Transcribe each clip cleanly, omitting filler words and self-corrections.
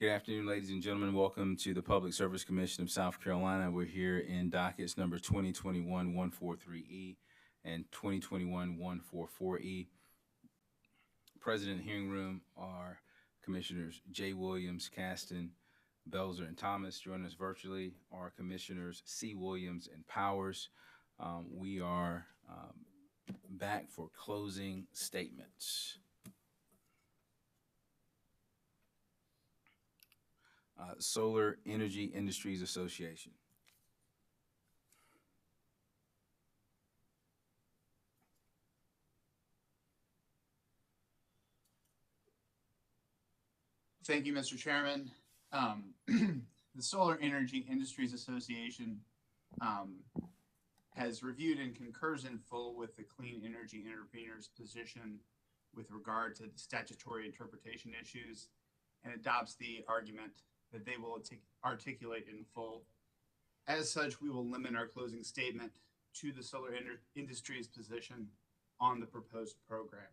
Good afternoon, ladies and gentlemen. Welcome to the Public Service Commission of South Carolina. We're here in dockets number 2021-143E and 2021-144E. Present in the hearing room are Commissioners Jay Williams, Caston, Belzer, and Thomas. Joining us virtually are Commissioners C. Williams and Powers. We are back for closing statements. Solar Energy Industries Association. Thank you, Mr. Chairman. The Solar Energy Industries Association has reviewed and concurs in full with the Clean Energy Interveners position with regard to the statutory interpretation issues and adopts the argument that they will articulate in full. As such, we will limit our closing statement to the solar industry's position on the proposed program.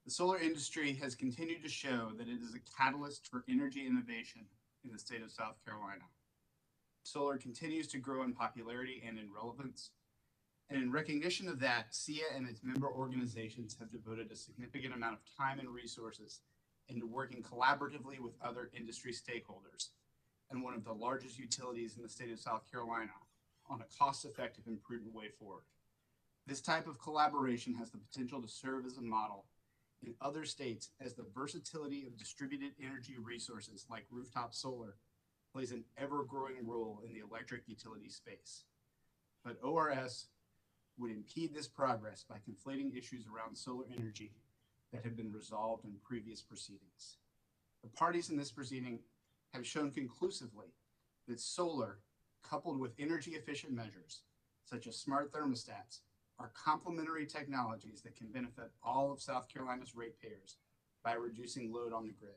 The solar industry has continued to show that it is a catalyst for energy innovation in the state of South Carolina. Solar continues to grow in popularity and in relevance. And in recognition of that, SIA and its member organizations have devoted a significant amount of time and resources into working collaboratively with other industry stakeholders and one of the largest utilities in the state of South Carolina on a cost-effective and prudent way forward. This type of collaboration has the potential to serve as a model in other states, as the versatility of distributed energy resources like rooftop solar plays an ever-growing role in the electric utility space. But ORS would impede this progress by conflating issues around solar energy that have been resolved in previous proceedings. The parties in this proceeding have shown conclusively that solar, coupled with energy efficient measures, such as smart thermostats, are complementary technologies that can benefit all of South Carolina's ratepayers by reducing load on the grid.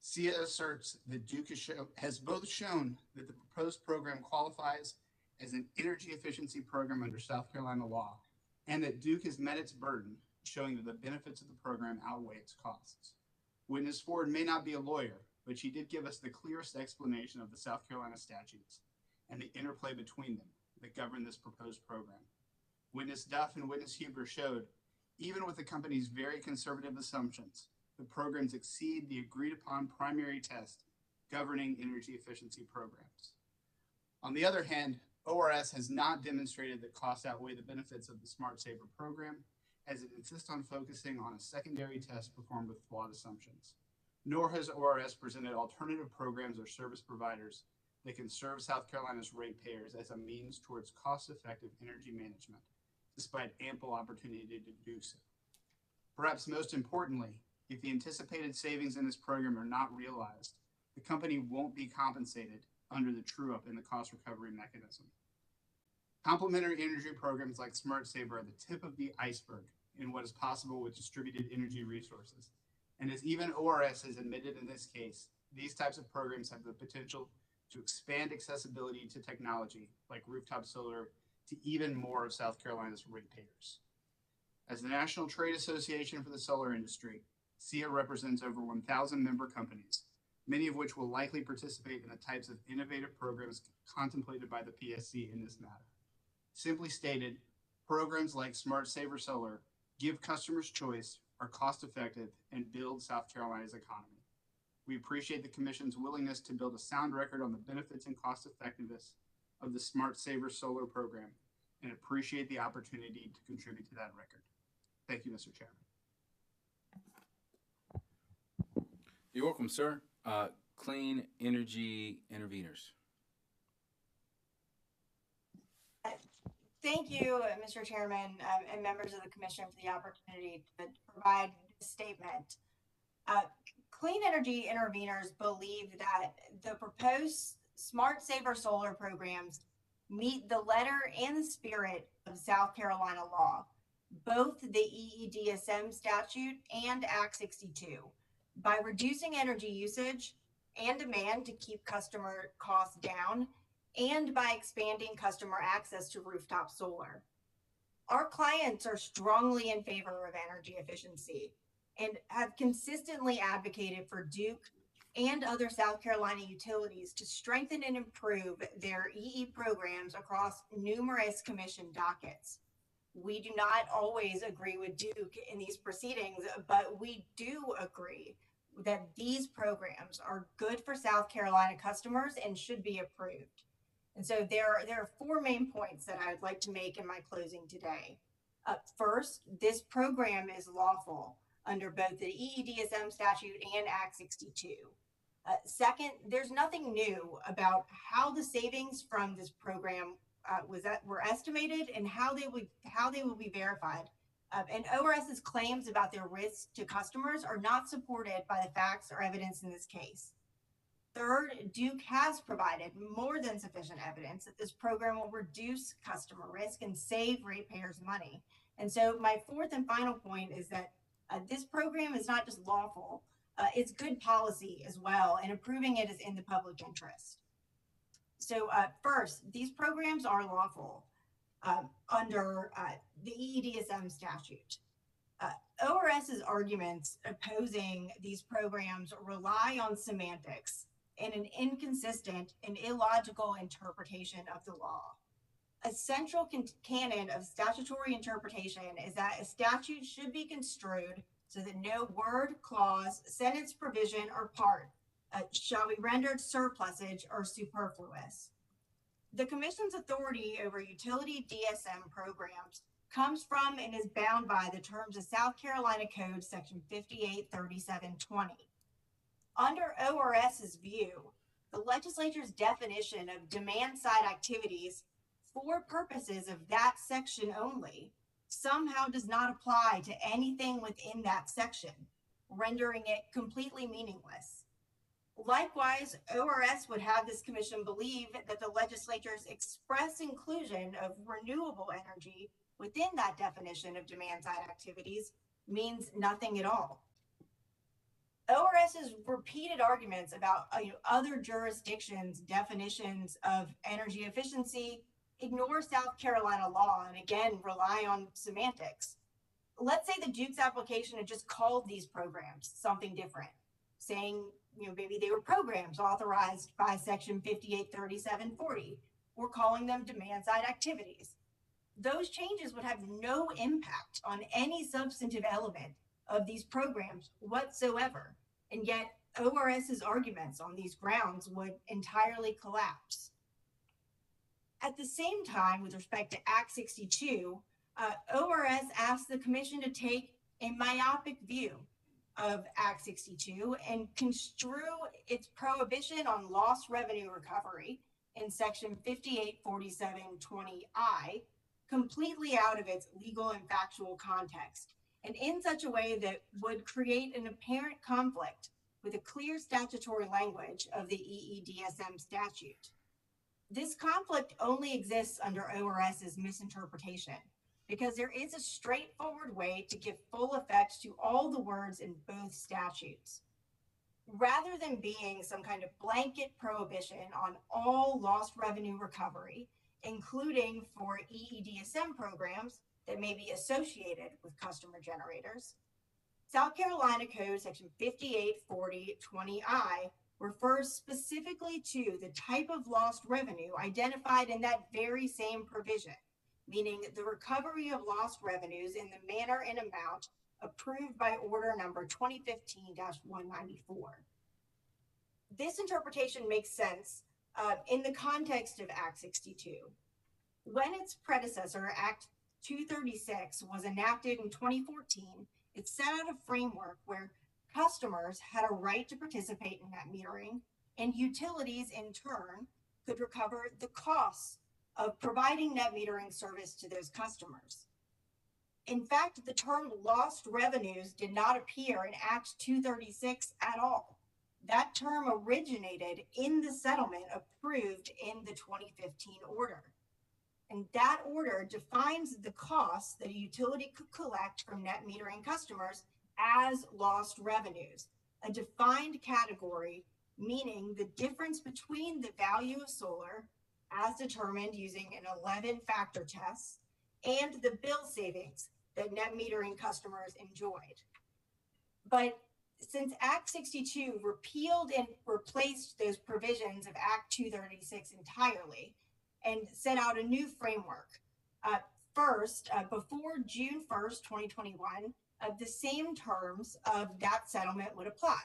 SIA asserts that Duke has both shown that the proposed program qualifies as an energy efficiency program under South Carolina law, and that Duke has met its burden, showing that the benefits of the program outweigh its costs. Witness Ford may not be a lawyer, but she did give us the clearest explanation of the South Carolina statutes and the interplay between them that govern this proposed program. Witness Duff and Witness Huber showed, even with the company's very conservative assumptions, the programs exceed the agreed upon primary test governing energy efficiency programs. On the other hand, ORS has not demonstrated that costs outweigh the benefits of the Smart Saver program, as it insists on focusing on a secondary test performed with flawed assumptions. Nor has ORS presented alternative programs or service providers that can serve South Carolina's ratepayers as a means towards cost-effective energy management, despite ample opportunity to do so. Perhaps most importantly, if the anticipated savings in this program are not realized, the company won't be compensated under the true-up in the cost recovery mechanism. Complementary energy programs like Smart Saver are the tip of the iceberg in what is possible with distributed energy resources. And as even ORS has admitted in this case, these types of programs have the potential to expand accessibility to technology like rooftop solar to even more of South Carolina's ratepayers. As the National Trade Association for the Solar Industry, SIA represents over 1,000 member companies, many of which will likely participate in the types of innovative programs contemplated by the PSC in this matter. Simply stated, programs like Smart Saver Solar give customers choice, are cost-effective, and build South Carolina's economy. We appreciate the Commission's willingness to build a sound record on the benefits and cost-effectiveness of the Smart Saver Solar program, and appreciate the opportunity to contribute to that record. Thank you, Mr. Chairman. You're welcome, sir. Clean Energy Interveners. Thank you, Mr. Chairman, and members of the Commission for the opportunity to provide this statement. Clean Energy Interveners believe that the proposed Smart Saver Solar programs meet the letter and the spirit of South Carolina law, both the EEDSM statute and Act 62, by reducing energy usage and demand to keep customer costs down, and by expanding customer access to rooftop solar. Our clients are strongly in favor of energy efficiency, and have consistently advocated for Duke and other South Carolina utilities to strengthen and improve their EE programs across numerous commission dockets. We do not always agree with Duke in these proceedings, but we do agree that these programs are good for South Carolina customers and should be approved. And so there are four main points that I would like to make in my closing today. First, this program is lawful under both the EEDSM statute and Act 62. Second, there's nothing new about how the savings from this program were estimated and how they will be verified. And ORS's claims about their risks to customers are not supported by the facts or evidence in this case. Third, Duke has provided more than sufficient evidence that this program will reduce customer risk and save ratepayers money. And so my fourth and final point is that this program is not just lawful, it's good policy as well, and approving it is in the public interest. So first, these programs are lawful under the EEDSM statute. ORS's arguments opposing these programs rely on semantics and an inconsistent and illogical interpretation of the law. A central canon of statutory interpretation is that a statute should be construed so that no word, clause, sentence, provision, or part shall be rendered surplusage or superfluous. The Commission's authority over utility DSM programs comes from and is bound by the terms of South Carolina Code Section 583720. Under ORS's view, the legislature's definition of demand-side activities for purposes of that section only somehow does not apply to anything within that section, rendering it completely meaningless. Likewise, ORS would have this commission believe that the legislature's express inclusion of renewable energy within that definition of demand-side activities means nothing at all. ORS's repeated arguments about other jurisdictions' definitions of energy efficiency ignore South Carolina law and again rely on semantics. Let's say the Duke's application had just called these programs something different, saying maybe they were programs authorized by Section 583740, or calling them demand-side activities. Those changes would have no impact on any substantive element of these programs whatsoever, and yet ORS's arguments on these grounds would entirely collapse. At the same time, with respect to Act 62, ORS asked the Commission to take a myopic view of Act 62 and construe its prohibition on lost revenue recovery in Section 584720I completely out of its legal and factual context, and in such a way that would create an apparent conflict with the clear statutory language of the EEDSM statute. This conflict only exists under ORS's misinterpretation, because there is a straightforward way to give full effect to all the words in both statutes. Rather than being some kind of blanket prohibition on all lost revenue recovery, including for EEDSM programs that may be associated with customer generators, South Carolina Code Section 584020I refers specifically to the type of lost revenue identified in that very same provision, meaning the recovery of lost revenues in the manner and amount approved by Order Number 2015-194. This interpretation makes sense in the context of Act 62. When its predecessor, Act 236, was enacted in 2014, it set out a framework where customers had a right to participate in net metering, and utilities in turn could recover the costs of providing net metering service to those customers. In fact, the term lost revenues did not appear in Act 236 at all. That term originated in the settlement approved in the 2015 order. And that order defines the costs that a utility could collect from net metering customers as lost revenues, a defined category, meaning the difference between the value of solar, as determined using an 11-factor test, and the bill savings that net metering customers enjoyed. But since Act 62 repealed and replaced those provisions of Act 236 entirely and set out a new framework, before June 1st, 2021, the same terms of that settlement would apply.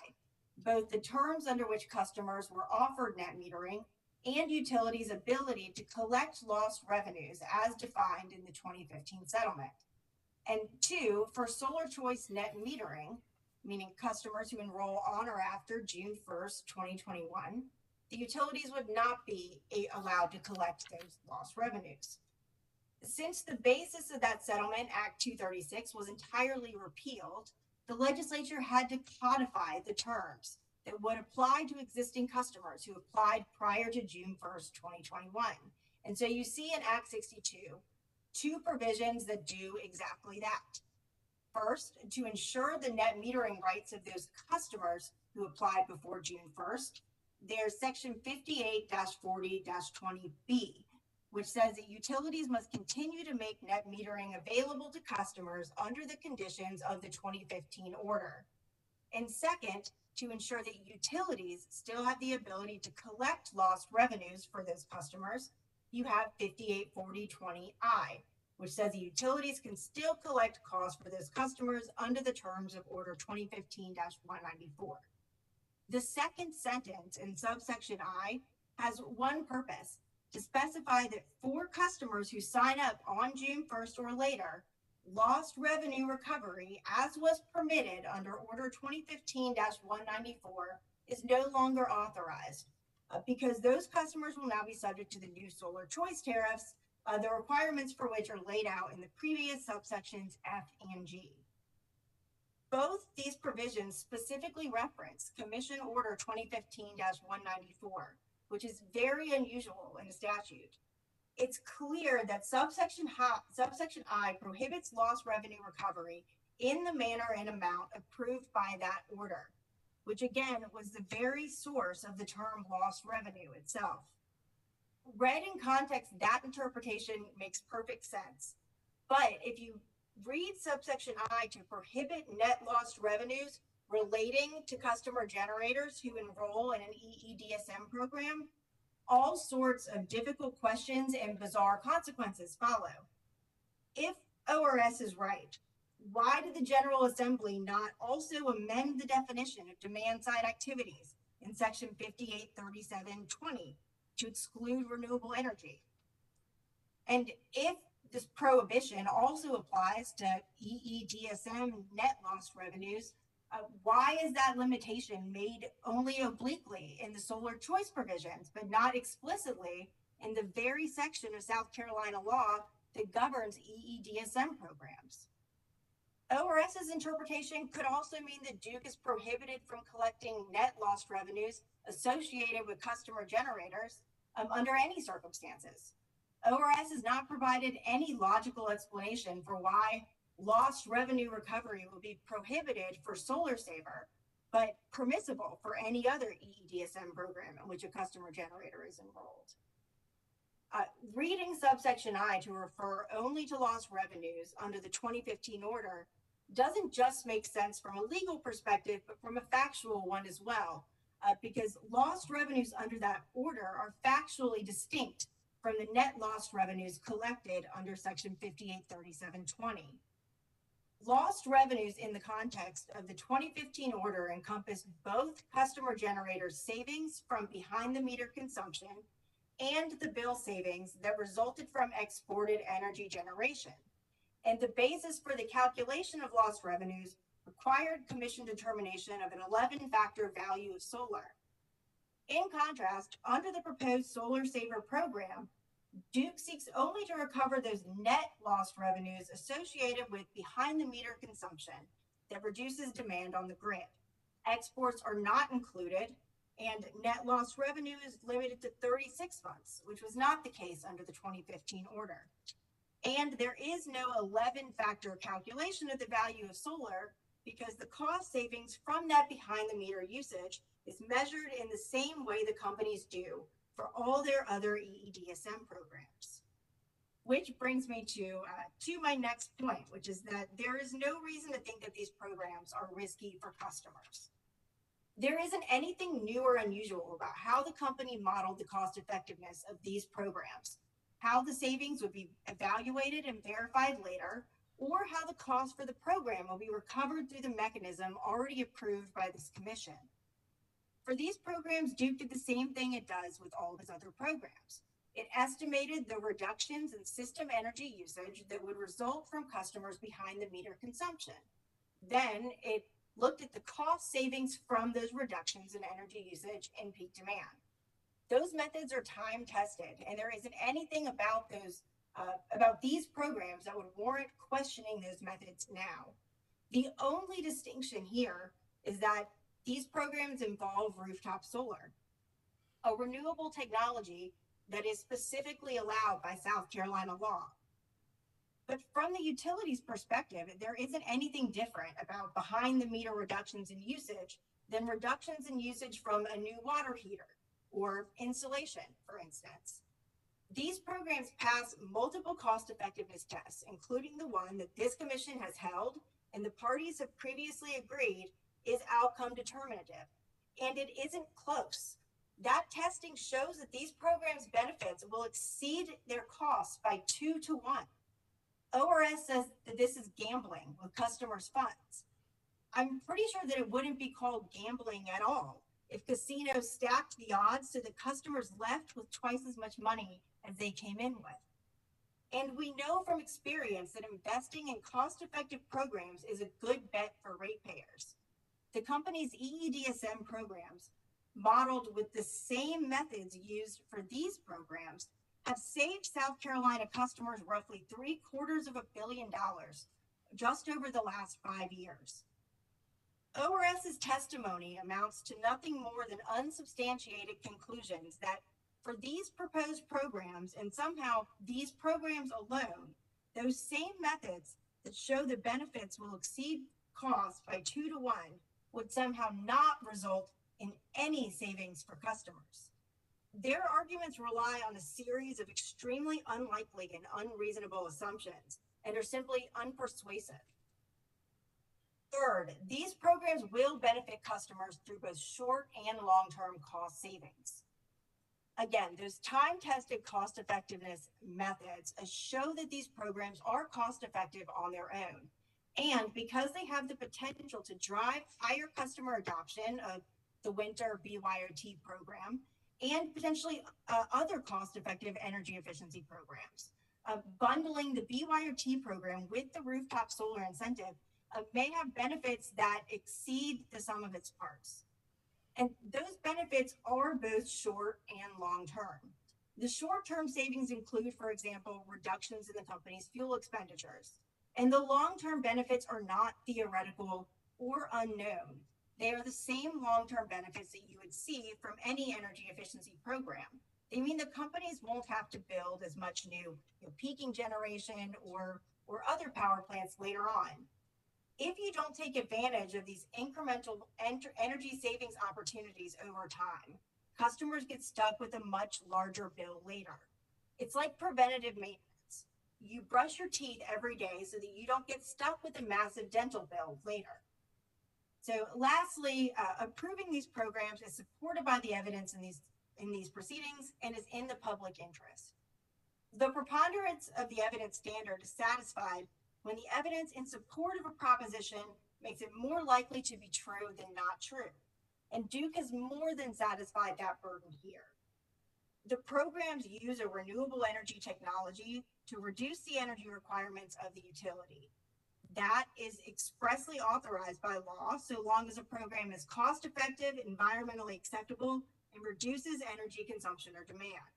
Both the terms under which customers were offered net metering and utilities' ability to collect lost revenues as defined in the 2015 settlement. And two, for solar choice net metering, meaning customers who enroll on or after June 1st, 2021, the utilities would not be allowed to collect those lost revenues. Since the basis of that settlement, Act 236, was entirely repealed, the legislature had to codify the terms that would apply to existing customers who applied prior to June 1st, 2021. And so you see in Act 62, two provisions that do exactly that. First, to ensure the net metering rights of those customers who applied before June 1st, there's Section 58-40-20B, which says that utilities must continue to make net metering available to customers under the conditions of the 2015 order. And second, to ensure that utilities still have the ability to collect lost revenues for those customers, you have 58-40-20I, which says the utilities can still collect costs for those customers under the terms of Order 2015-194. The second sentence in subsection I has one purpose: to specify that for customers who sign up on June 1st or later, lost revenue recovery, as was permitted under Order 2015-194, is no longer authorized because those customers will now be subject to the new solar choice tariffs, the requirements for which are laid out in the previous subsections F and G. Both these provisions specifically reference Commission Order 2015-194, which is very unusual in the statute. It's clear that subsection I prohibits lost revenue recovery in the manner and amount approved by that order, which again was the very source of the term lost revenue itself. Read in context, that interpretation makes perfect sense. But if you read subsection I to prohibit net lost revenues relating to customer generators who enroll in an EEDSM program, all sorts of difficult questions and bizarre consequences follow. If ORS is right, why did the General Assembly not also amend the definition of demand-side activities in Section 583720 to exclude renewable energy? And if this prohibition also applies to EEDSM net lost revenues, why is that limitation made only obliquely in the solar choice provisions, but not explicitly in the very section of South Carolina law that governs EEDSM programs? ORS's interpretation could also mean that Duke is prohibited from collecting net lost revenues associated with customer generators under any circumstances. ORS has not provided any logical explanation for why lost revenue recovery will be prohibited for Solar Saver, but permissible for any other EEDSM program in which a customer generator is enrolled. Reading subsection I to refer only to lost revenues under the 2015 order doesn't just make sense from a legal perspective, but from a factual one as well, because lost revenues under that order are factually distinct from the net lost revenues collected under Section 583720. Lost revenues in the context of the 2015 order encompass both customer generator savings from behind the meter consumption and the bill savings that resulted from exported energy generation. And the basis for the calculation of lost revenues required Commission determination of an 11-factor value of solar. In contrast, under the proposed Solar Saver program, Duke seeks only to recover those net lost revenues associated with behind the meter consumption that reduces demand on the grid. Exports are not included, and net lost revenue is limited to 36 months, which was not the case under the 2015 order. And there is no 11-factor calculation of the value of solar because the cost savings from that behind the meter usage is measured in the same way the companies do for all their other EEDSM programs. which brings me to my next point, which is that there is no reason to think that these programs are risky for customers. There isn't anything new or unusual about how the company modeled the cost effectiveness of these programs, how the savings would be evaluated and verified later, or how the cost for the program will be recovered through the mechanism already approved by this commission. For these programs, Duke did the same thing it does with all of its other programs. It estimated the reductions in system energy usage that would result from customers behind the meter consumption. Then it looked at the cost savings from those reductions in energy usage and peak demand. Those methods are time tested, and there isn't anything about these programs that would warrant questioning those methods now. The only distinction here is that these programs involve rooftop solar, a renewable technology that is specifically allowed by South Carolina law. But from the utility's perspective, there isn't anything different about behind the meter reductions in usage than reductions in usage from a new water heater or insulation, for instance. These programs pass multiple cost effectiveness tests, including the one that this commission has held and the parties have previously agreed is outcome determinative. And it isn't close. That testing shows that these programs' benefits will exceed their costs by 2 to 1. ORS says that this is gambling with customers' funds. I'm pretty sure that it wouldn't be called gambling at all if casinos stacked the odds so that customers left with twice as much money as they came in with. And we know from experience that investing in cost-effective programs is a good bet for ratepayers. The company's EEDSM programs, modeled with the same methods used for these programs, have saved South Carolina customers roughly $750 million just over the last 5 years. ORS's testimony amounts to nothing more than unsubstantiated conclusions that for these proposed programs, and somehow these programs alone, those same methods that show the benefits will exceed costs by 2 to 1 would somehow not result in any savings for customers. Their arguments rely on a series of extremely unlikely and unreasonable assumptions and are simply unpersuasive. Third, these programs will benefit customers through both short and long-term cost savings. Again, those time-tested cost-effectiveness methods show that these programs are cost-effective on their own. And because they have the potential to drive higher customer adoption of the winter BYOT program and potentially other cost-effective energy efficiency programs, bundling the BYOT program with the rooftop solar incentive may have benefits that exceed the sum of its parts. And those benefits are both short and long-term. The short-term savings include, for example, reductions in the company's fuel expenditures. And the long-term benefits are not theoretical or unknown. They are the same long-term benefits that you would see from any energy efficiency program. They mean the companies won't have to build as much new peaking generation or other power plants later on. If you don't take advantage of these incremental energy savings opportunities over time, customers get stuck with a much larger bill later. It's like preventative maintenance. You brush your teeth every day so that you don't get stuck with a massive dental bill later. So lastly, approving these programs is supported by the evidence in these proceedings and is in the public interest. The preponderance of the evidence standard is satisfied when the evidence in support of a proposition makes it more likely to be true than not true. And Duke has more than satisfied that burden here. The programs use a renewable energy technology to reduce the energy requirements of the utility. That is expressly authorized by law so long as a program is cost-effective, environmentally acceptable, and reduces energy consumption or demand.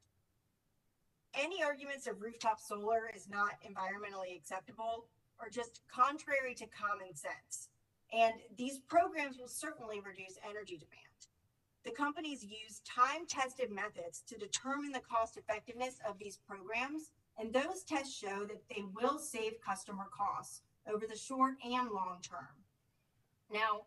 Any arguments of rooftop solar is not environmentally acceptable are just contrary to common sense. And these programs will certainly reduce energy demand. The companies use time-tested methods to determine the cost effectiveness of these programs, and those tests show that they will save customer costs over the short and long term. Now,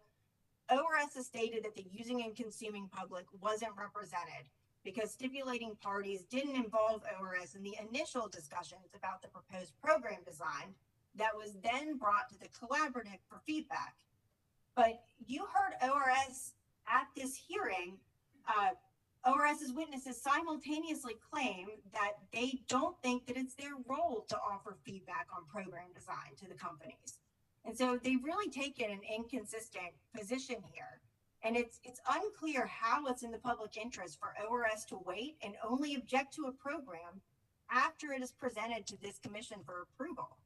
ORS has stated that the using and consuming public wasn't represented, because stipulating parties didn't involve ORS in the initial discussions about the proposed program design that was then brought to the collaborative for feedback. But you heard ORS at this hearing. ORS's witnesses simultaneously claim that they don't think that it's their role to offer feedback on program design to the companies. And so they've really taken an inconsistent position here. And it's unclear how it's in the public interest for ORS to wait and only object to a program after it is presented to this commission for approval.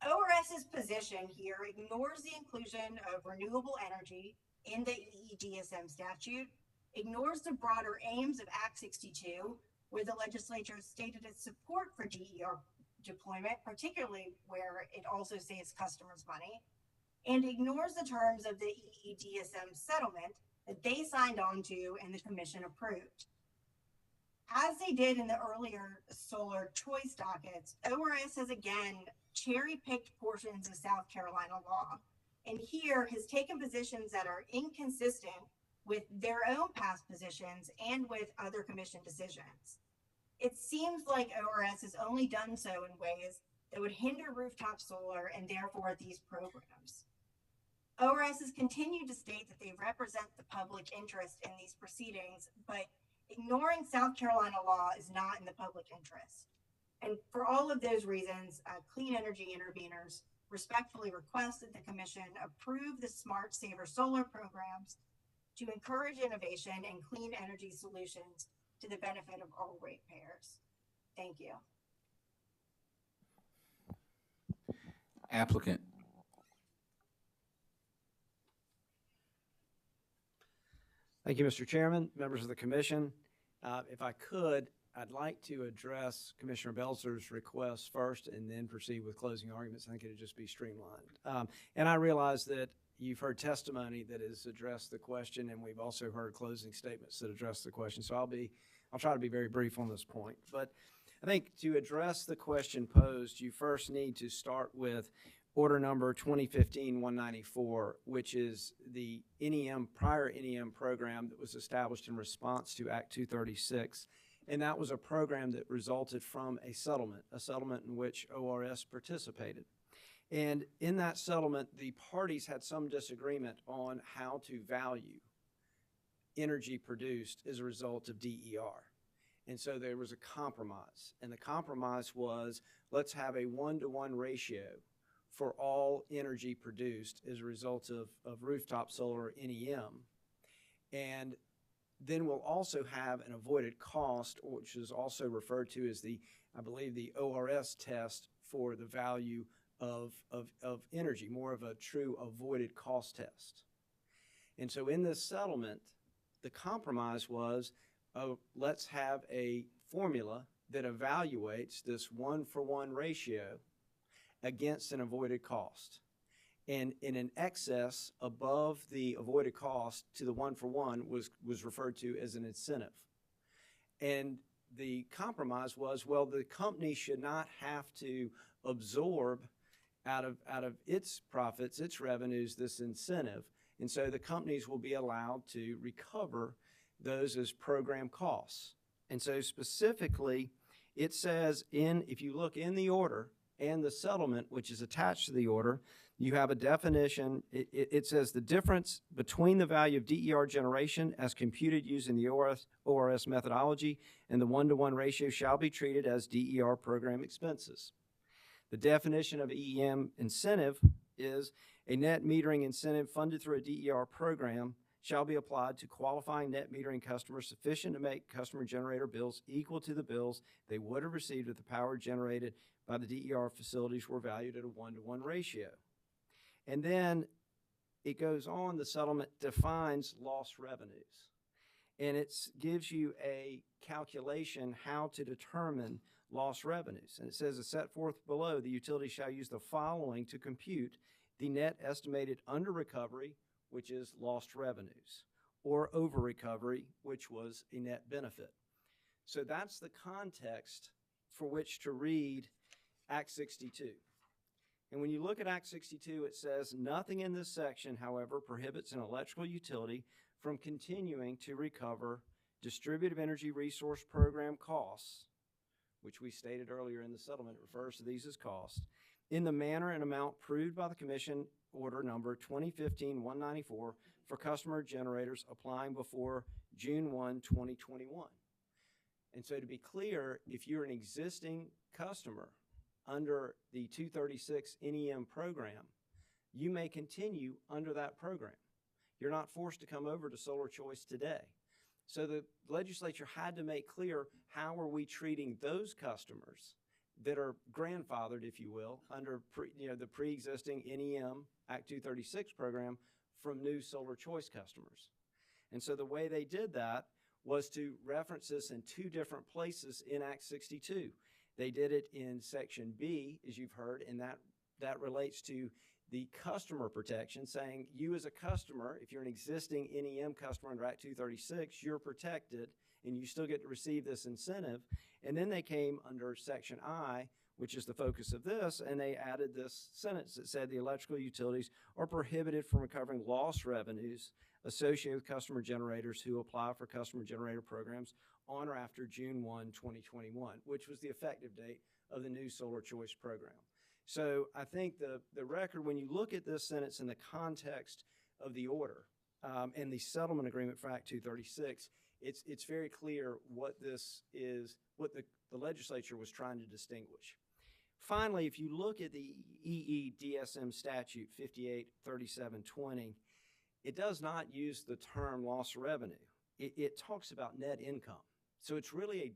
ORS's position here ignores the inclusion of renewable energy in the EEDSM statute, ignores the broader aims of Act 62, where the legislature stated its support for DER deployment, particularly where it also saves customers money, and ignores the terms of the EEDSM settlement that they signed on to and the commission approved. As they did in the earlier solar choice dockets, ORS has again cherry-picked portions of South Carolina law, and here has taken positions that are inconsistent with their own past positions and with other commission decisions. It seems like ORS has only done so in ways that would hinder rooftop solar and therefore these programs. ORS has continued to state that they represent the public interest in these proceedings, but ignoring South Carolina law is not in the public interest. And for all of those reasons, Clean Energy Interveners respectfully request that the commission approve the Smart Saver Solar programs to encourage innovation and clean energy solutions to the benefit of all ratepayers. Thank you. Applicant. Thank you, Mr. Chairman, members of the commission. If I could, I'd like to address Commissioner Belzer's request first and then proceed with closing arguments. I think it would just be streamlined. And I realize that you've heard testimony that has addressed the question, and we've also heard closing statements that address the question. So I'll try to be very brief on this point. But I think to address the question posed, you first need to start with order number 2015-194, which is the prior NEM program that was established in response to Act 236. And that was a program that resulted from a settlement in which ORS participated. And in that settlement, the parties had some disagreement on how to value energy produced as a result of DER. And so there was a compromise. And the compromise was, let's have a 1-to-1 ratio for all energy produced as a result of rooftop solar NEM. And then we'll also have an avoided cost, which is also referred to as I believe the ORS test for the value of energy, more of a true avoided cost test. And so in this settlement, the compromise was, let's have a formula that evaluates this 1-for-1 ratio against an avoided cost. And in an excess above the avoided cost to the 1-for-1 was referred to as an incentive. And the compromise was, well, the company should not have to absorb out of its profits, its revenues, this incentive. And so the companies will be allowed to recover those as program costs. And so specifically, it says if you look in the order and the settlement, which is attached to the order, you have a definition. It says the difference between the value of DER generation as computed using the ORS methodology and the 1-to-1 ratio shall be treated as DER program expenses. The definition of EM incentive is a net metering incentive funded through a DER program shall be applied to qualifying net metering customers sufficient to make customer generator bills equal to the bills they would have received if the power generated by the DER facilities were valued at a 1-to-1 ratio. And then it goes on, the settlement defines lost revenues. And it gives you a calculation how to determine lost revenues. And it says, as set forth below, the utility shall use the following to compute the net estimated under recovery, which is lost revenues, or over recovery, which was a net benefit. So that's the context for which to read Act 62. And when you look at Act 62, it says, nothing in this section, however, prohibits an electrical utility from continuing to recover distributive energy resource program costs, which we stated earlier in the settlement, refers to these as costs, in the manner and amount approved by the Commission Order Number 2015-194 for customer generators applying before June 1, 2021. And so to be clear, if you're an existing customer under the 236 NEM program, you may continue under that program. You're not forced to come over to Solar Choice today. So the legislature had to make clear, how are we treating those customers that are grandfathered, if you will, under the pre-existing NEM Act 236 program from new Solar Choice customers. And so the way they did that was to reference this in two different places in Act 62. They did it in Section B, as you've heard, and that relates to the customer protection, saying you as a customer, if you're an existing NEM customer under Act 236, you're protected and you still get to receive this incentive. And then they came under Section I, which is the focus of this, and they added this sentence that said the electrical utilities are prohibited from recovering lost revenues associated with customer generators who apply for customer generator programs on or after June 1, 2021, which was the effective date of the new Solar Choice program. So I think the record, when you look at this sentence in the context of the order and the settlement agreement for Act 236, it's very clear what this is, what the legislature was trying to distinguish. Finally, if you look at the EEDSM statute 583720, it does not use the term lost revenue. It talks about net income. So it's really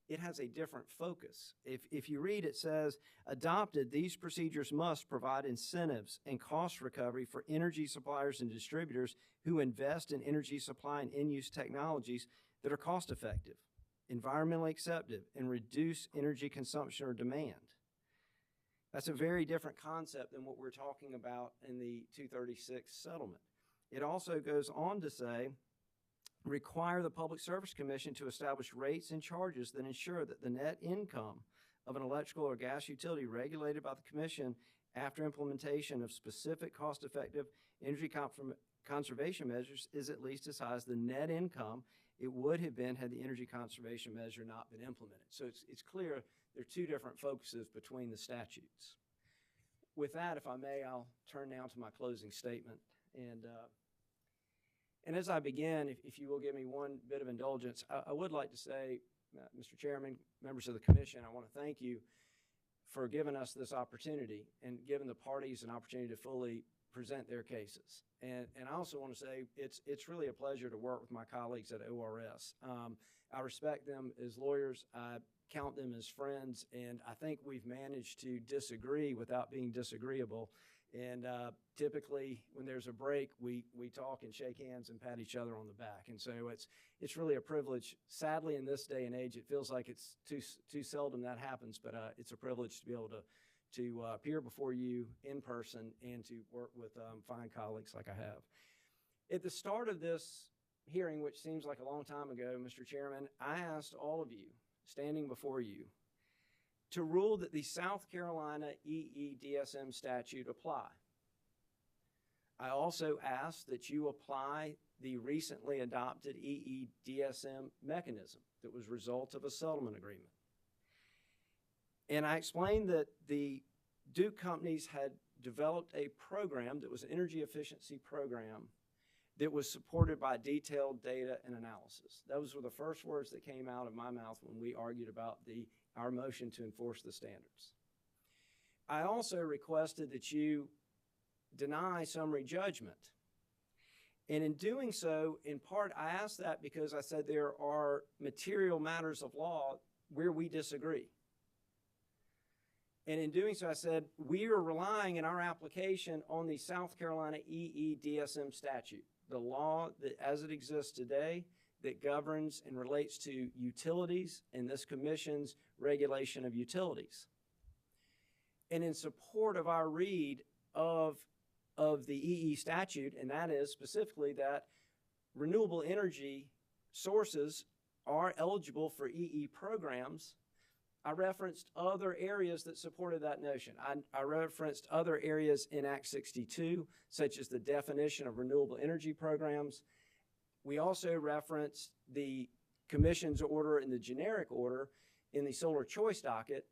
it has a different focus. If you read, it says, adopted, these procedures must provide incentives and cost recovery for energy suppliers and distributors who invest in energy supply and end-use technologies that are cost-effective, environmentally acceptable, and reduce energy consumption or demand. That's a very different concept than what we're talking about in the 236 settlement. It also goes on to say, require the Public Service Commission to establish rates and charges that ensure that the net income of an electrical or gas utility regulated by the Commission after implementation of specific cost-effective energy conservation measures is at least as high as the net income it would have been had the energy conservation measure not been implemented. So it's clear there are two different focuses between the statutes. With that, if I may, I'll turn now to my closing statement. And as I begin, if you will give me one bit of indulgence, I would like to say, Mr. Chairman, members of the Commission, I want to thank you for giving us this opportunity and giving the parties an opportunity to fully present their cases. And I also want to say it's really a pleasure to work with my colleagues at ORS. I respect them as lawyers. I count them as friends, and I think we've managed to disagree without being disagreeable. And typically, when there's a break, we talk and shake hands and pat each other on the back. And so it's really a privilege. Sadly, in this day and age, it feels like it's too seldom that happens, but it's a privilege to be able to appear before you in person and to work with fine colleagues like I have. At the start of this hearing, which seems like a long time ago, Mr. Chairman, I asked all of you standing before you to rule that the South Carolina EEDSM statute apply. I also ask that you apply the recently adopted EEDSM mechanism that was a result of a settlement agreement. And I explained that the Duke companies had developed a program that was an energy efficiency program that was supported by detailed data and analysis. Those were the first words that came out of my mouth when we argued about our motion to enforce the standards. I also requested that you deny summary judgment. And in doing so, in part, I asked that because I said there are material matters of law where we disagree. And in doing so, I said, we are relying in our application on the South Carolina EEDSM statute, the law that as it exists today that governs and relates to utilities and this commission's regulation of utilities. And in support of our read of the EE statute, and that is specifically that renewable energy sources are eligible for EE programs, I referenced other areas that supported that notion. I referenced other areas in Act 62, such as the definition of renewable energy programs. We also referenced the commission's order in the generic order in the solar choice docket,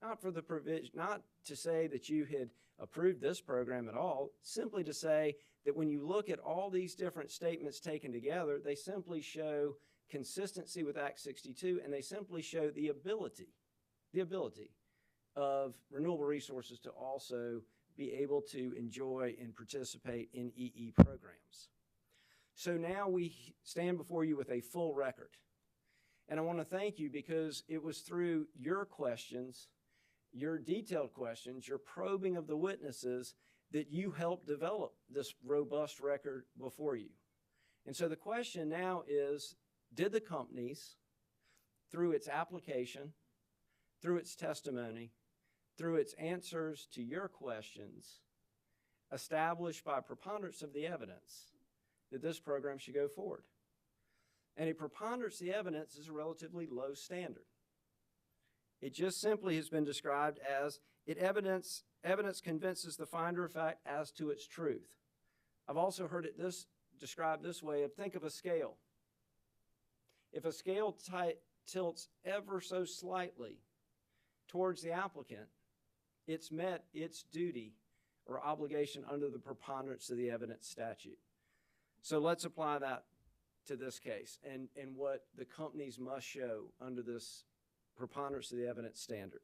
not for the provision, not to say that you had approved this program at all, simply to say that when you look at all these different statements taken together, they simply show consistency with Act 62, and they simply show the ability of renewable resources to also be able to enjoy and participate in EE programs. So now we stand before you with a full record. And I want to thank you because it was through your questions, your detailed questions, your probing of the witnesses that you helped develop this robust record before you. And so the question now is, did the companies, through its application, through its testimony, through its answers to your questions, establish by preponderance of the evidence that this program should go forward? And a preponderance of the evidence is a relatively low standard. It just simply has been described as evidence convinces the finder of fact as to its truth. I've also heard it described this way: think of a scale. If a scale tilts ever so slightly towards the applicant, it's met its duty or obligation under the preponderance of the evidence statute. So let's apply that to this case and what the companies must show under this preponderance of the evidence standard.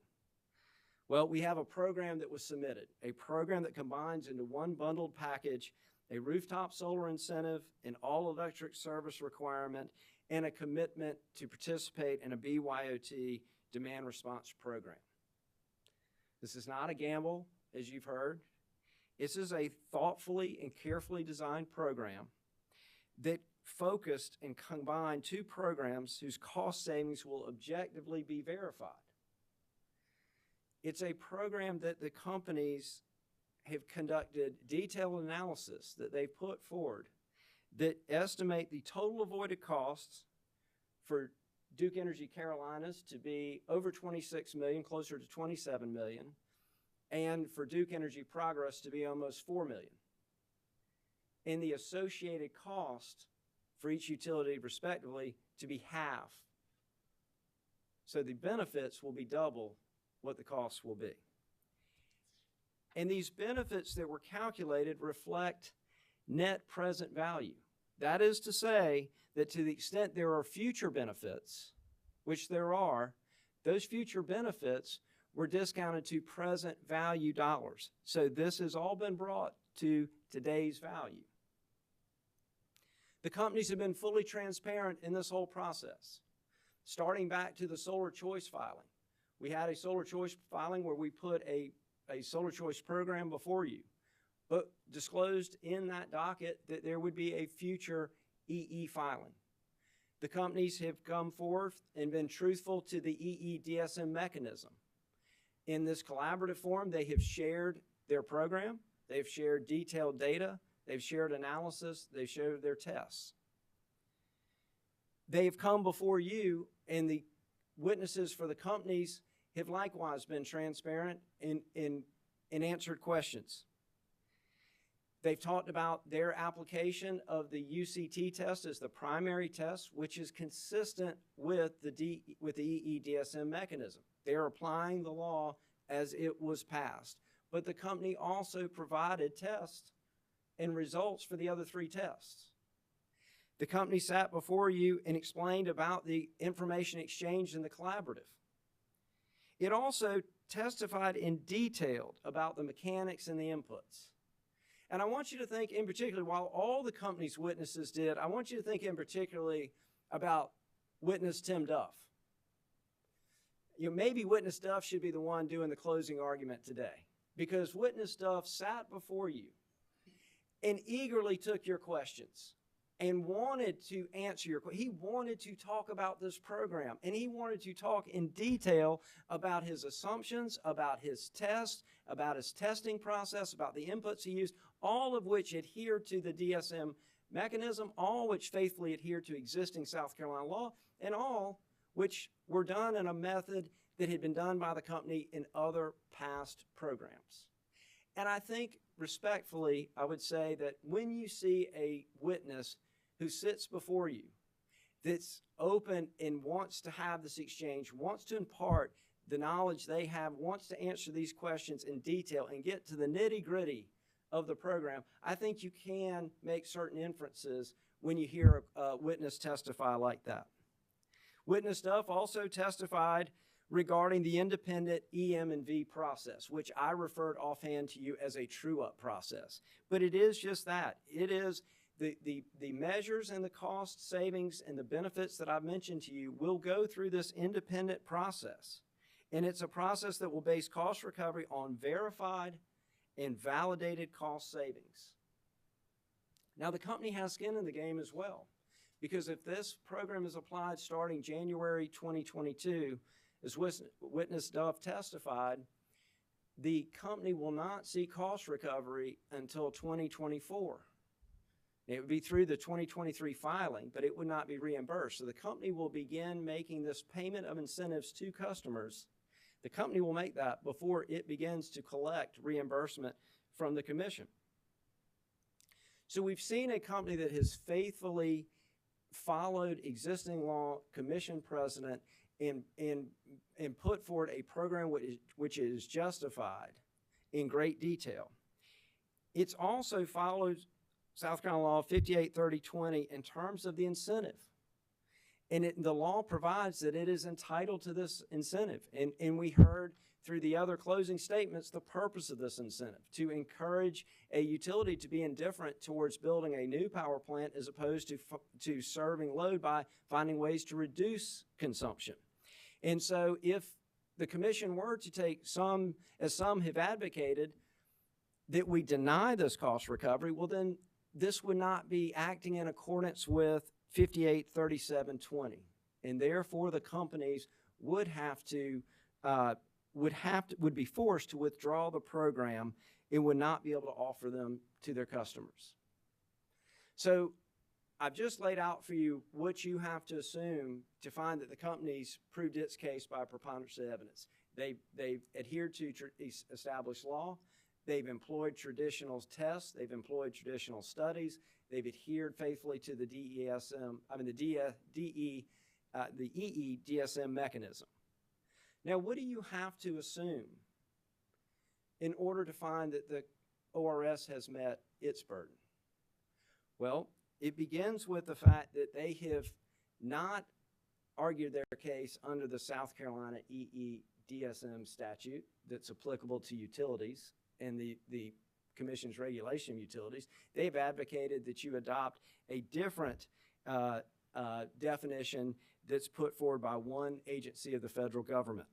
Well, we have a program that was submitted, a program that combines into one bundled package a rooftop solar incentive, an all-electric service requirement, and a commitment to participate in a BYOT demand response program. This is not a gamble, as you've heard. This is a thoughtfully and carefully designed program that focused and combined two programs whose cost savings will objectively be verified. It's a program that the companies have conducted detailed analysis that they've put forward that estimate the total avoided costs for Duke Energy Carolinas to be over 26 million, closer to 27 million, and for Duke Energy Progress to be almost 4 million. And the associated cost for each utility, respectively, to be half. So the benefits will be double what the costs will be. And these benefits that were calculated reflect net present value. That is to say that to the extent there are future benefits, which there are, those future benefits were discounted to present value dollars. So this has all been brought to today's value. The companies have been fully transparent in this whole process. Starting back to the solar choice filing. We had a solar choice filing where we put a solar choice program before you, but disclosed in that docket that there would be a future EE filing. The companies have come forth and been truthful to the EE DSM mechanism. In this collaborative forum, they have shared their program, they've shared detailed data, they've shared analysis, they've shared their tests. They've come before you, and the witnesses for the companies have likewise been transparent and answered questions. They've talked about their application of the UCT test as the primary test, which is consistent with the EE DSM mechanism. They're applying the law as it was passed. But the company also provided tests and results for the other three tests. The company sat before you and explained about the information exchange in the collaborative. It also testified in detail about the mechanics and the inputs. And I want you to think in particular, while all the company's witnesses did, I want you to think in particularly about witness Tim Duff. Maybe witness Duff should be the one doing the closing argument today, because witness Duff sat before you and eagerly took your questions and wanted to answer your questions. He wanted to talk about this program, and he wanted to talk in detail about his assumptions, about his tests, about his testing process, about the inputs he used, all of which adhere to the DSM mechanism, all which faithfully adhere to existing South Carolina law, and all which were done in a method that had been done by the company in other past programs. And I think, respectfully, I would say that when you see a witness who sits before you that's open and wants to have this exchange, wants to impart the knowledge they have, wants to answer these questions in detail and get to the nitty-gritty of the program, I think you can make certain inferences when you hear a witness testify like that. Witness Duff also testified regarding the independent EM&V process, which I referred offhand to you as a true-up process. But it is just that. It is the measures and the cost savings and the benefits that I've mentioned to you will go through this independent process. And it's a process that will base cost recovery on verified and validated cost savings. Now, the company has skin in the game as well, because if this program is applied starting January 2022, as Witness Duff testified, the company will not see cost recovery until 2024. It would be through the 2023 filing, but it would not be reimbursed. So the company will begin making this payment of incentives to customers. The company will make that before it begins to collect reimbursement from the commission. So we've seen a company that has faithfully followed existing law, commission precedent, and put forward a program which is justified in great detail. It's also followed South Carolina law 583020 in terms of the incentive. And the law provides that it is entitled to this incentive. And we heard through the other closing statements the purpose of this incentive, to encourage a utility to be indifferent towards building a new power plant as opposed to serving load by finding ways to reduce consumption. And so if the commission were to take some, as some have advocated, that we deny this cost recovery, well then this would not be acting in accordance with 583720. And therefore the companies would be forced to withdraw the program and would not be able to offer them to their customers. So I've just laid out for you what you have to assume to find that the company's proved its case by preponderance of evidence. They've adhered to established law. They've employed traditional tests. They've employed traditional studies. They've adhered faithfully to the EE DSM mechanism. Now, what do you have to assume in order to find that the ORS has met its burden? Well, it begins with the fact that they have not argued their case under the South Carolina EE DSM statute that's applicable to utilities and the Commission's regulation of utilities. They've advocated that you adopt a different definition that's put forward by one agency of the federal government.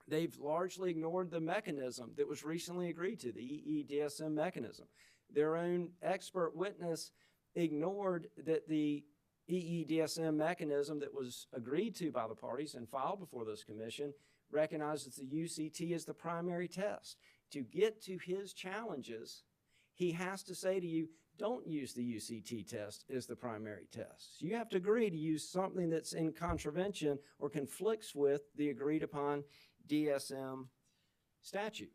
They've largely ignored the mechanism that was recently agreed to, the EE DSM mechanism. Their own expert witness ignored that the EE DSM mechanism that was agreed to by the parties and filed before this commission recognizes the UCT as the primary test. To get to his challenges, he has to say to you, don't use the UCT test as the primary test. You have to agree to use something that's in contravention or conflicts with the agreed upon DSM statute.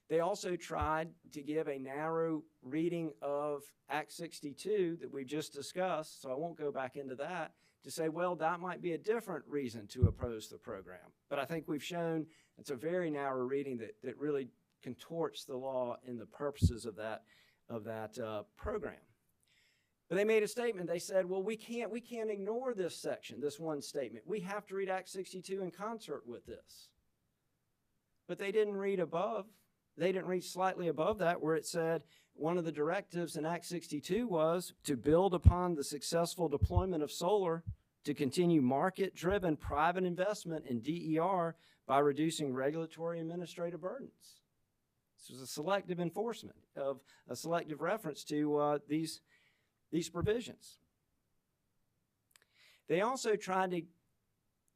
They also tried to give a narrow reading of Act 62 that we just discussed, so I won't go back into that, to say, well, that might be a different reason to oppose the program. But I think we've shown it's a very narrow reading that really contorts the law and the purposes of that program. But they made a statement. They said, well, we can't ignore this section, this one statement. We have to read Act 62 in concert with this. But they didn't read above. They didn't read slightly above that where it said one of the directives in Act 62 was to build upon the successful deployment of solar to continue market-driven private investment in DER by reducing regulatory and administrative burdens. This was a selective enforcement of a selective reference to these provisions. They also tried to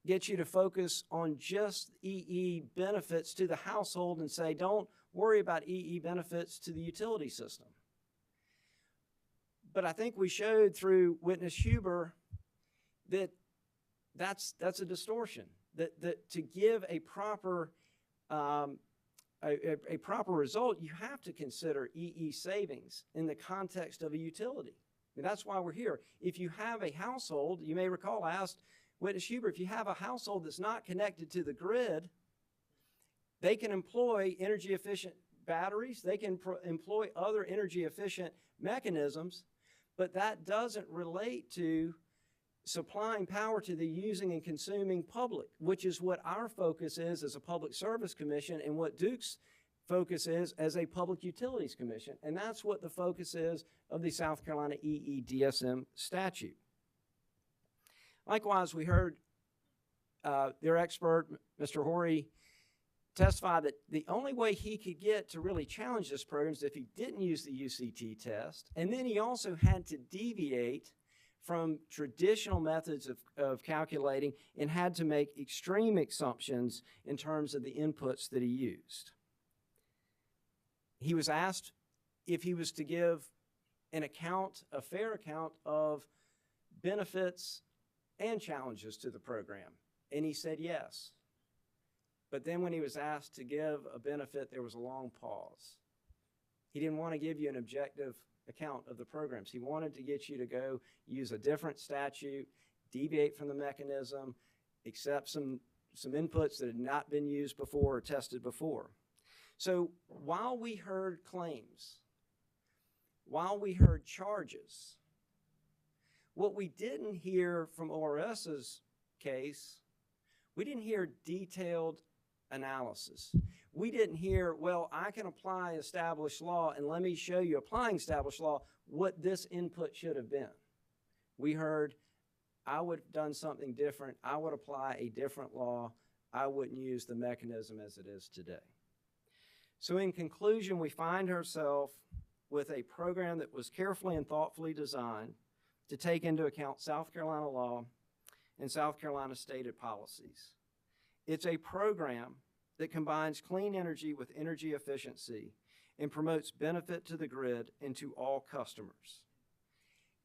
get you to focus on just EE benefits to the household and say, don't worry about EE benefits to the utility system. But I think we showed through Witness Huber that that's a distortion, that to give a proper result, you have to consider EE savings in the context of a utility. mean, that's why we're here. If you have a household, you may recall I asked Witness Huber, if you have a household that's not connected to the grid, they can employ energy efficient batteries, they can employ other energy efficient mechanisms, but that doesn't relate to supplying power to the using and consuming public, which is what our focus is as a Public Service Commission and what Duke's focus is as a Public Utilities Commission. And that's what the focus is of the South Carolina EEDSM statute. Likewise, we heard their expert, Mr. Horry, testify that the only way he could get to really challenge this program is if he didn't use the UCT test. And then he also had to deviate from traditional methods of calculating and had to make extreme assumptions in terms of the inputs that he used. He was asked if he was to give an account, a fair account of benefits and challenges to the program, and he said yes. But then when he was asked to give a benefit, there was a long pause. He didn't want to give you an objective account of the programs. He wanted to get you to go use a different statute, deviate from the mechanism, accept some inputs that had not been used before or tested before. So while we heard claims, while we heard charges, what we didn't hear from ORS's case, we didn't hear detailed analysis. We didn't hear, well, I can apply established law, and let me show you, applying established law, what this input should have been. We heard, I would have done something different. I would apply a different law. I wouldn't use the mechanism as it is today. So in conclusion, we find ourselves with a program that was carefully and thoughtfully designed to take into account South Carolina law and South Carolina stated policies. It's a program that combines clean energy with energy efficiency and promotes benefit to the grid and to all customers.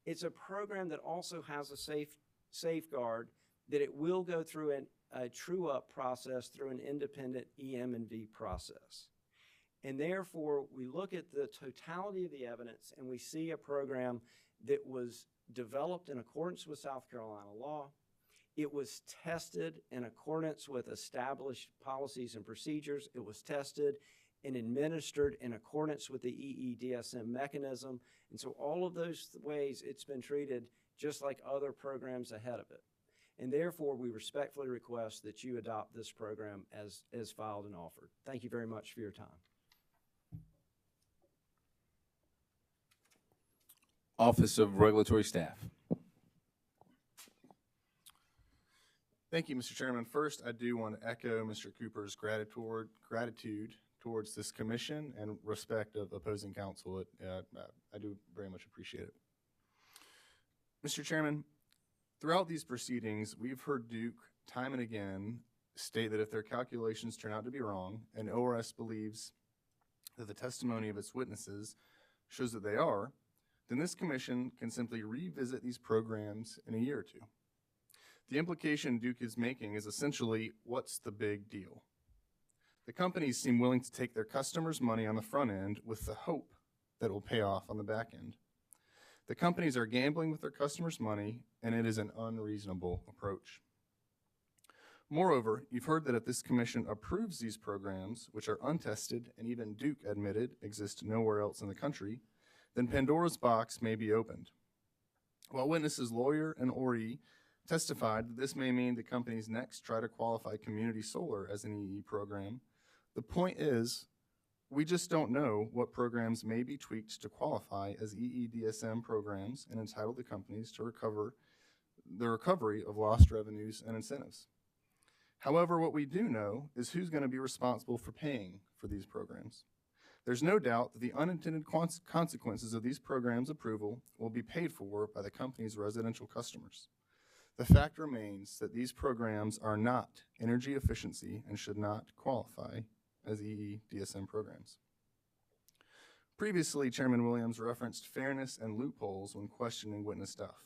It's a program that also has a safeguard that it will go through a true-up process through an independent EM&V process. And therefore, we look at the totality of the evidence and we see a program that was developed in accordance with South Carolina law. It was tested in accordance with established policies and procedures. It was tested and administered in accordance with the EEDSM mechanism. And so all of those ways it's been treated just like other programs ahead of it. And therefore, we respectfully request that you adopt this program as filed and offered. Thank you very much for your time. Office of Regulatory Staff. Thank you, Mr. Chairman. First, I do want to echo Mr. Cooper's gratitude towards this commission and respect of opposing counsel. I do very much appreciate it. Mr. Chairman, throughout these proceedings, we've heard Duke time and again state that if their calculations turn out to be wrong, and ORS believes that the testimony of its witnesses shows that they are, then this commission can simply revisit these programs in a year or two. The implication Duke is making is essentially, what's the big deal? The companies seem willing to take their customers' money on the front end with the hope that it will pay off on the back end. The companies are gambling with their customers' money, and it is an unreasonable approach. Moreover, you've heard that if this commission approves these programs, which are untested and even Duke admitted exist nowhere else in the country, then Pandora's box may be opened. While witnesses Lawyer and Ori testified that this may mean the companies next try to qualify community solar as an EE program, the point is, we just don't know what programs may be tweaked to qualify as EEDSM programs and entitle the companies to recover the recovery of lost revenues and incentives. However, what we do know is who's going to be responsible for paying for these programs. There's no doubt that the unintended consequences of these programs' approval will be paid for by the company's residential customers. The fact remains that these programs are not energy efficiency and should not qualify as EEDSM programs. Previously, Chairman Williams referenced fairness and loopholes when questioning witness Duff.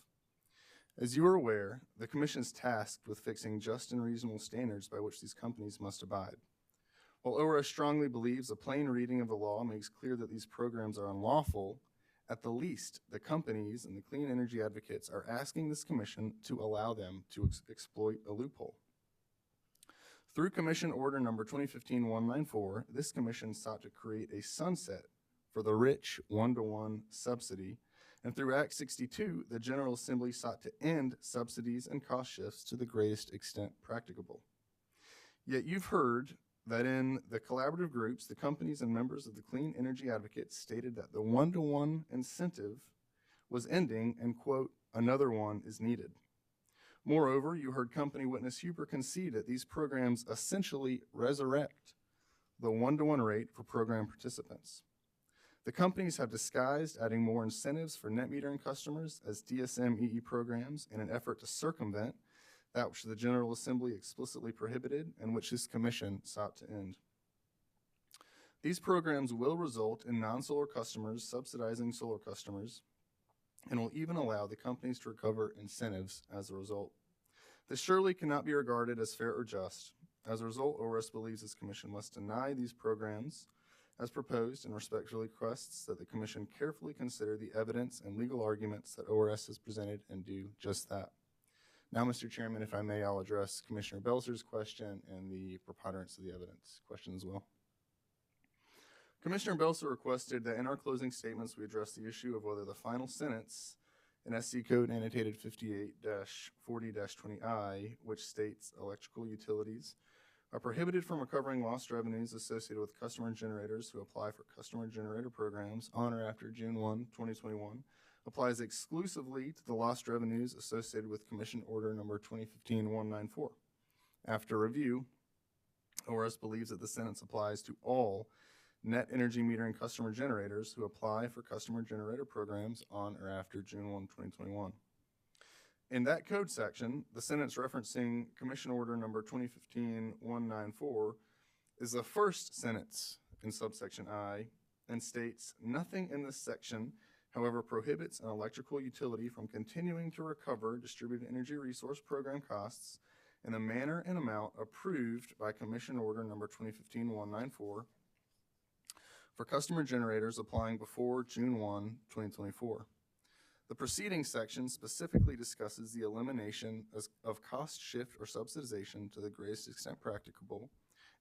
As you are aware, the Commission is tasked with fixing just and reasonable standards by which these companies must abide. While ORS strongly believes a plain reading of the law makes clear that these programs are unlawful, At the least, the companies and the clean energy advocates are asking this commission to allow them to exploit a loophole. Through Commission Order Number 2015-194, this commission sought to create a sunset for the rich one-to-one subsidy, and through Act 62, the General Assembly sought to end subsidies and cost shifts to the greatest extent practicable. Yet you've heard that in the collaborative groups, the companies and members of the Clean Energy Advocates stated that the one-to-one incentive was ending and, quote, another one is needed. Moreover, you heard company witness Huber concede that these programs essentially resurrect the one-to-one rate for program participants. The companies have disguised adding more incentives for net metering customers as DSM-EE programs in an effort to circumvent that which the General Assembly explicitly prohibited and which this commission sought to end. These programs will result in non-solar customers subsidizing solar customers and will even allow the companies to recover incentives as a result. This surely cannot be regarded as fair or just. As a result, ORS believes this commission must deny these programs as proposed and respectfully requests that the commission carefully consider the evidence and legal arguments that ORS has presented and do just that. Now, Mr. Chairman, if I may, I'll address Commissioner Belzer's question and the preponderance of the evidence question as well. Commissioner Belzer requested that in our closing statements we address the issue of whether the final sentence in SC Code annotated 58-40-20I, which states electrical utilities are prohibited from recovering lost revenues associated with customer generators who apply for customer generator programs on or after June 1, 2021, applies exclusively to the lost revenues associated with Commission Order Number 2015-194. After review, ORS believes that the sentence applies to all net energy metering customer generators who apply for customer generator programs on or after June 1, 2021. In that code section, the sentence referencing Commission Order Number 2015-194 is the first sentence in subsection I and states, nothing in this section however, prohibits an electrical utility from continuing to recover distributed energy resource program costs in a manner and amount approved by Commission Order Number 2015-194 for customer generators applying before June 1, 2024. The preceding section specifically discusses the elimination of cost shift or subsidization to the greatest extent practicable,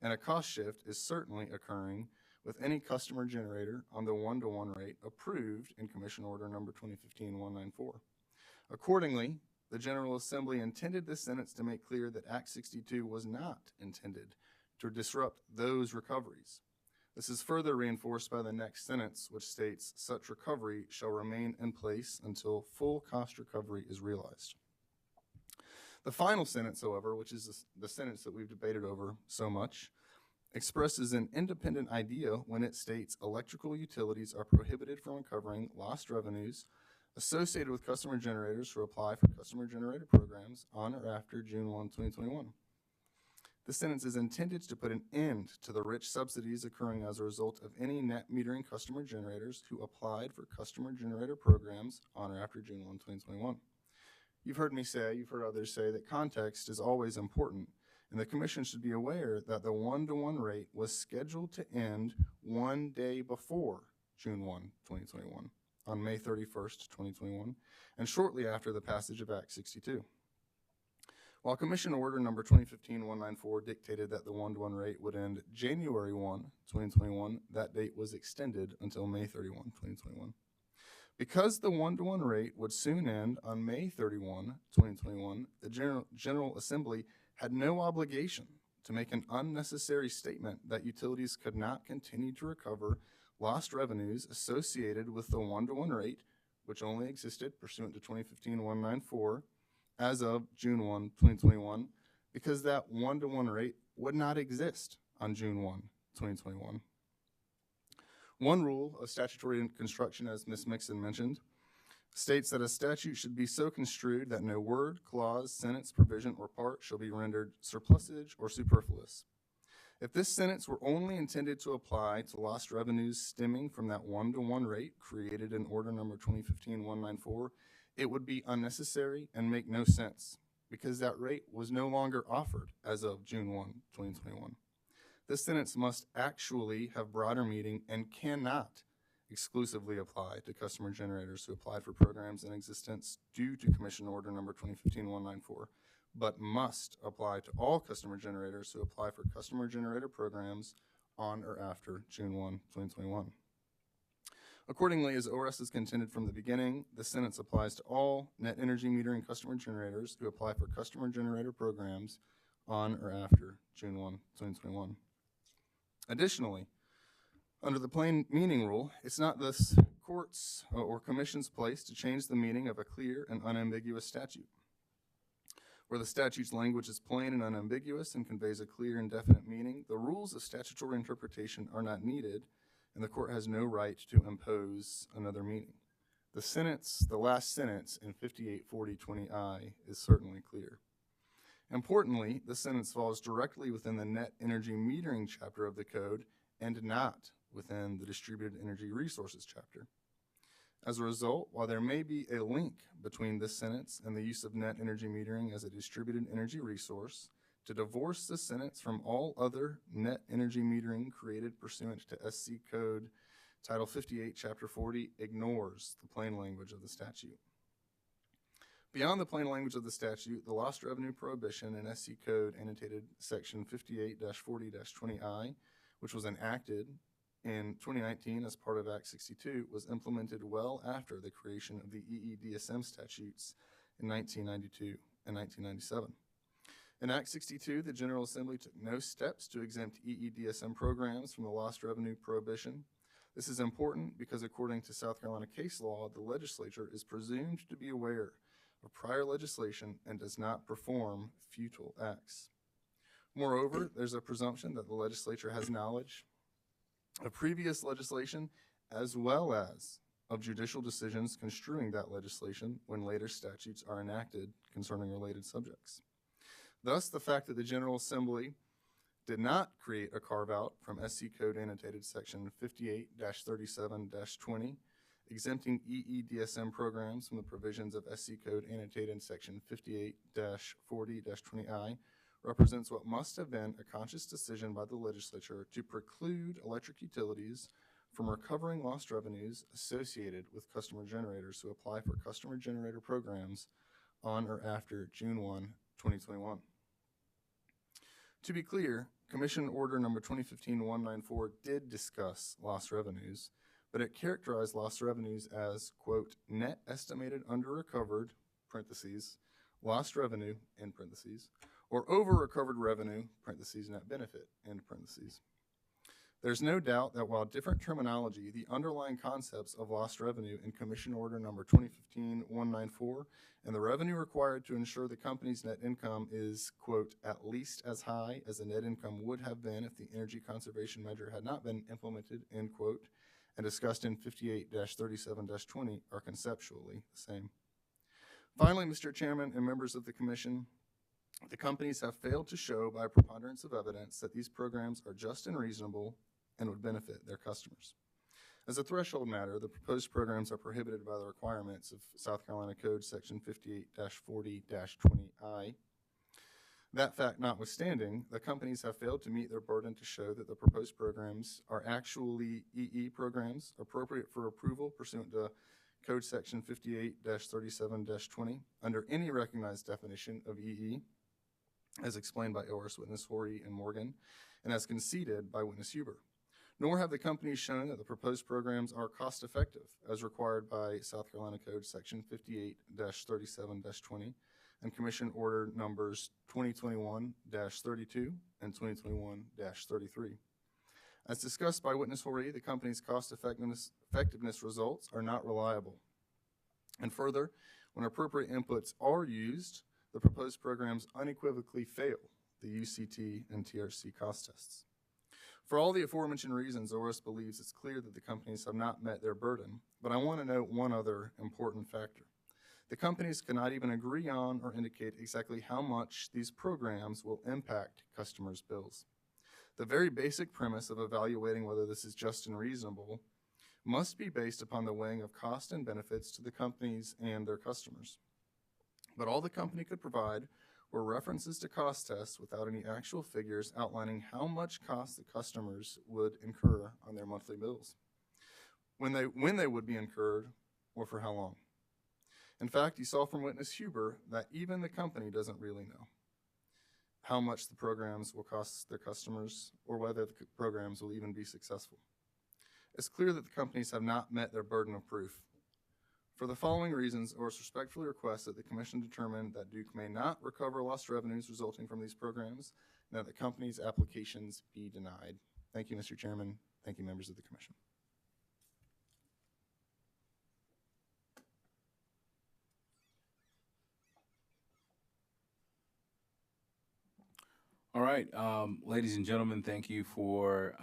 and a cost shift is certainly occurring with any customer generator on the one-to-one rate approved in Commission Order Number 2015-194. Accordingly, the General Assembly intended this sentence to make clear that Act 62 was not intended to disrupt those recoveries. This is further reinforced by the next sentence, which states, such recovery shall remain in place until full cost recovery is realized. The final sentence, however, which is the sentence that we've debated over so much, expresses an independent idea when it states electrical utilities are prohibited from recovering lost revenues associated with customer generators who apply for customer generator programs on or after June 1, 2021. This sentence is intended to put an end to the rich subsidies occurring as a result of any net metering customer generators who applied for customer generator programs on or after June 1, 2021. You've heard me say, you've heard others say that context is always important, and the Commission should be aware that the one-to-one rate was scheduled to end 1 day before June 1, 2021, on May 31st, 2021, and shortly after the passage of Act 62. While Commission Order Number 2015-194 dictated that the one-to-one rate would end January 1, 2021, that date was extended until May 31, 2021. Because the one-to-one rate would soon end on May 31, 2021, the General Assembly had no obligation to make an unnecessary statement that utilities could not continue to recover lost revenues associated with the one-to-one rate, which only existed pursuant to 2015-194 as of June 1, 2021, because that one-to-one rate would not exist on June 1, 2021. One rule of statutory construction, as Ms. Mixon mentioned, states that a statute should be so construed that no word, clause, sentence, provision, or part shall be rendered surplusage or superfluous. If this sentence were only intended to apply to lost revenues stemming from that one-to-one rate created in Order Number 2015-194, it would be unnecessary and make no sense because that rate was no longer offered as of June 1, 2021. This sentence must actually have broader meaning and cannot exclusively apply to customer generators who applied for programs in existence due to Commission Order number 2015-194, but must apply to all customer generators who apply for customer generator programs on or after June 1, 2021. Accordingly, as ORS has contended from the beginning, the sentence applies to all net energy metering customer generators who apply for customer generator programs on or after June 1, 2021. Additionally, under the plain meaning rule, it's not this court's or commission's place to change the meaning of a clear and unambiguous statute. Where the statute's language is plain and unambiguous and conveys a clear and definite meaning, the rules of statutory interpretation are not needed, and the court has no right to impose another meaning. The last sentence in 584020I is certainly clear. Importantly, the sentence falls directly within the net energy metering chapter of the code and not within the distributed energy resources chapter. As a result, while there may be a link between this sentence and the use of net energy metering as a distributed energy resource, to divorce this sentence from all other net energy metering created pursuant to SC Code Title 58, Chapter 40 ignores the plain language of the statute. Beyond the plain language of the statute, the lost revenue prohibition in SC Code annotated Section 58-40-20I, which was enacted in 2019 as part of Act 62, was implemented well after the creation of the EEDSM statutes in 1992 and 1997. In Act 62, the General Assembly took no steps to exempt EEDSM programs from the lost revenue prohibition. This is important because according to South Carolina case law, the legislature is presumed to be aware of prior legislation and does not perform futile acts. Moreover, there's a presumption that the legislature has knowledge of previous legislation as well as of judicial decisions construing that legislation when later statutes are enacted concerning related subjects. Thus, the fact that the General Assembly did not create a carve-out from SC Code annotated Section 58-37-20, exempting EEDSM programs from the provisions of SC Code annotated Section 58-40-20I, represents what must have been a conscious decision by the legislature to preclude electric utilities from recovering lost revenues associated with customer generators who apply for customer generator programs on or after June 1, 2021. To be clear, Commission Order number 2015-194 did discuss lost revenues, but it characterized lost revenues as, quote, net estimated under recovered, parentheses, lost revenue, in parentheses, or over recovered revenue, parentheses, net benefit, end parentheses. There's no doubt that while different terminology, the underlying concepts of lost revenue in Commission Order number 2015-194 and the revenue required to ensure the company's net income is, quote, at least as high as the net income would have been if the energy conservation measure had not been implemented, end quote, and discussed in 58-37-20 are conceptually the same. Finally, Mr. Chairman and members of the Commission, the companies have failed to show by a preponderance of evidence that these programs are just and reasonable and would benefit their customers. As a threshold matter, the proposed programs are prohibited by the requirements of South Carolina Code Section 58-40-20I. That fact notwithstanding, the companies have failed to meet their burden to show that the proposed programs are actually EE programs appropriate for approval pursuant to Code Section 58-37-20 under any recognized definition of EE, as explained by ORS witness Horry and Morgan, and as conceded by witness Huber. Nor have the companies shown that the proposed programs are cost-effective, as required by South Carolina Code Section 58-37-20 and Commission Order numbers 2021-32 and 2021-33. As discussed by witness Horry, the company's cost-effectiveness results are not reliable. And further, when appropriate inputs are used, the proposed programs unequivocally fail the UCT and TRC cost tests. For all the aforementioned reasons, ORS believes it's clear that the companies have not met their burden, but I want to note one other important factor. The companies cannot even agree on or indicate exactly how much these programs will impact customers' bills. The very basic premise of evaluating whether this is just and reasonable must be based upon the weighing of cost and benefits to the companies and their customers. But all the company could provide were references to cost tests without any actual figures outlining how much cost the customers would incur on their monthly bills. when they would be incurred, or for how long. In fact, you saw from witness Huber that even the company doesn't really know how much the programs will cost their customers or whether the programs will even be successful. It's clear that the companies have not met their burden of proof. For the following reasons, ORS respectfully requests that the Commission determine that Duke may not recover lost revenues resulting from these programs and that the company's applications be denied. Thank you, Mr. Chairman. Thank you, members of the Commission. All right, ladies and gentlemen, thank you for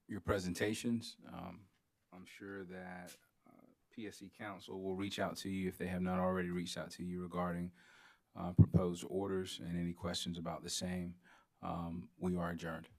your presentations. I'm sure that PSC Council will reach out to you if they have not already reached out to you regarding proposed orders and any questions about the same. We are adjourned.